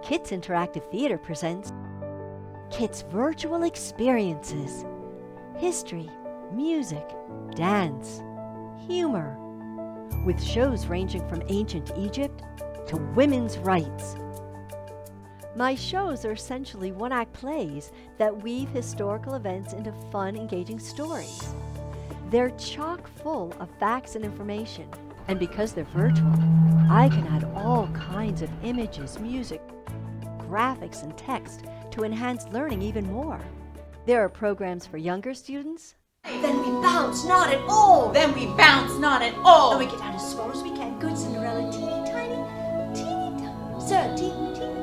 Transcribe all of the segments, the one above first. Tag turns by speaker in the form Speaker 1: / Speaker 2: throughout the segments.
Speaker 1: Kits Interactive Theater presents Kits Virtual Experiences. History, music, dance, humor. With shows ranging from ancient Egypt to women's rights. My shows are essentially one-act plays that weave historical events into fun, engaging stories. They're chock full of facts and information, and because they're virtual, I can add all kinds of images, music, graphics, and text to enhance learning even more. There are programs for younger students.
Speaker 2: Then we bounce, not at all.
Speaker 3: Then we bounce, not at all.
Speaker 2: Then we get down as small as we can. Good Cinderella, teeny tiny, sir, teeny tiny.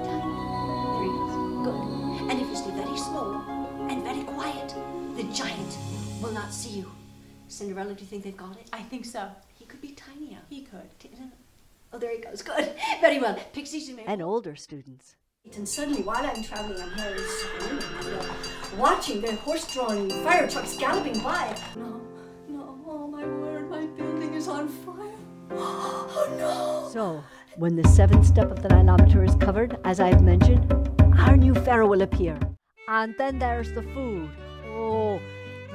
Speaker 2: There he goes. Good. And if you stay very small and very quiet, the giant will not see you. Cinderella, do you think they've got it?
Speaker 3: I think so.
Speaker 2: He could be tinier.
Speaker 3: He could.
Speaker 2: Oh, there he goes. Good. Very well. Pixies and
Speaker 1: And older students.
Speaker 2: And suddenly, while I'm traveling, I'm hearing screaming and watching the horse-drawn fire trucks galloping by. No, oh my word, my building is on fire. Oh no!
Speaker 1: So, when the seventh step of the nilometer is covered, as I've mentioned, our new pharaoh will appear. And then there's the food. Oh,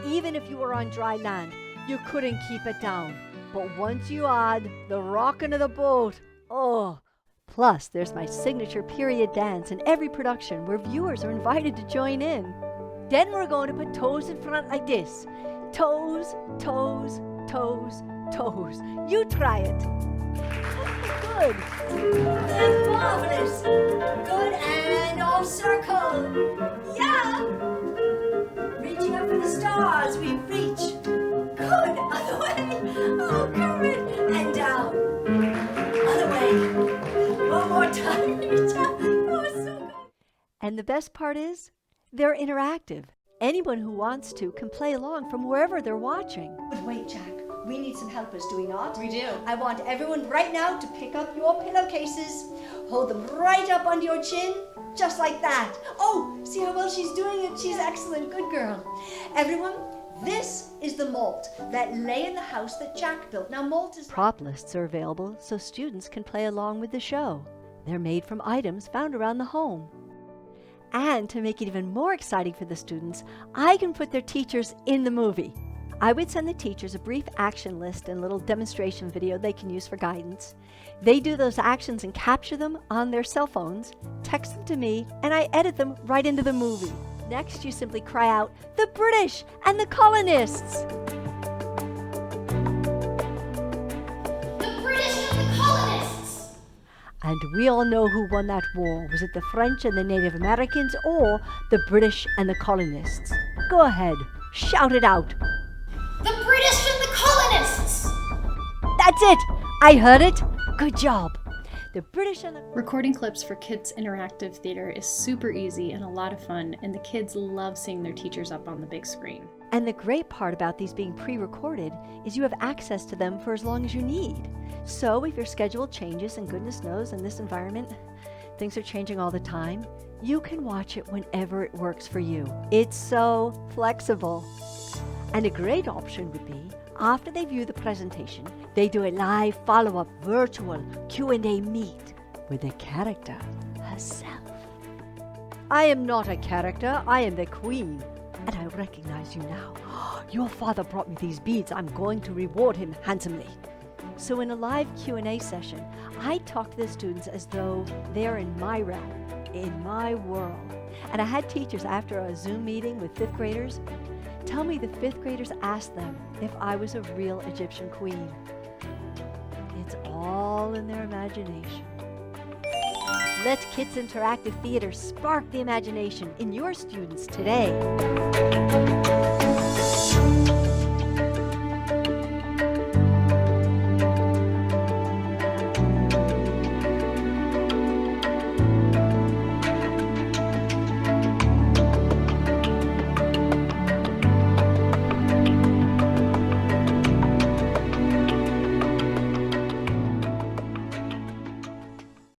Speaker 1: even if you were on dry land, you couldn't keep it down. But once you add the rocking of the boat, oh. Plus, there's my signature period dance in every production where viewers are invited to join in. Then we're going to put toes in front like this. Toes, toes, toes, toes. You try it. Good.
Speaker 2: That's marvelous. Good, and all circle. Yeah. Reaching up for the stars, we reach. Good. Other way. Oh, courage. And down. Other way. One more time. Reach up. Oh, so good.
Speaker 1: And the best part is, they're interactive. Anyone who wants to can play along from wherever they're watching.
Speaker 2: But wait, Jack. We need some helpers, do we not?
Speaker 3: We do.
Speaker 2: I want everyone right now to pick up your pillowcases. Hold them right up under your chin, just like that. Oh, see how well she's doing it? She's excellent. Good girl. Everyone, this is the malt that lay in the house that Jack built. Now, malt is...
Speaker 1: Prop lists are available so students can play along with the show. They're made from items found around the home. And to make it even more exciting for the students, I can put their teachers in the movie. I would send the teachers a brief action list and a little demonstration video they can use for guidance. They do those actions and capture them on their cell phones, text them to me, and I edit them right into the movie. Next, you simply cry out, "The British and the colonists!"
Speaker 4: The British and the colonists!
Speaker 1: And we all know who won that war. Was it the French and the Native Americans or the British and the colonists? Go ahead, shout it out.
Speaker 4: The British and the colonists!
Speaker 1: That's it! I heard it! Good job! The British and the...
Speaker 5: Recording clips for Kids Interactive Theater is super easy and a lot of fun, and the kids love seeing their teachers up on the big screen.
Speaker 1: And the great part about these being pre-recorded is you have access to them for as long as you need. So if your schedule changes, and goodness knows in this environment, things are changing all the time, you can watch it whenever it works for you. It's so flexible. And a great option would be, after they view the presentation, they do a live follow-up virtual Q&A meet with the character herself. I am not a character, I am the queen, and I recognize you now. Your father brought me these beads, I'm going to reward him handsomely. So in a live Q&A session, I talk to the students as though they're in my realm, in my world. And I had teachers after a Zoom meeting with 5th graders tell me the 5th graders asked them if I was a real Egyptian queen. It's all in their imagination. Let Kits Interactive Theater spark the imagination in your students today.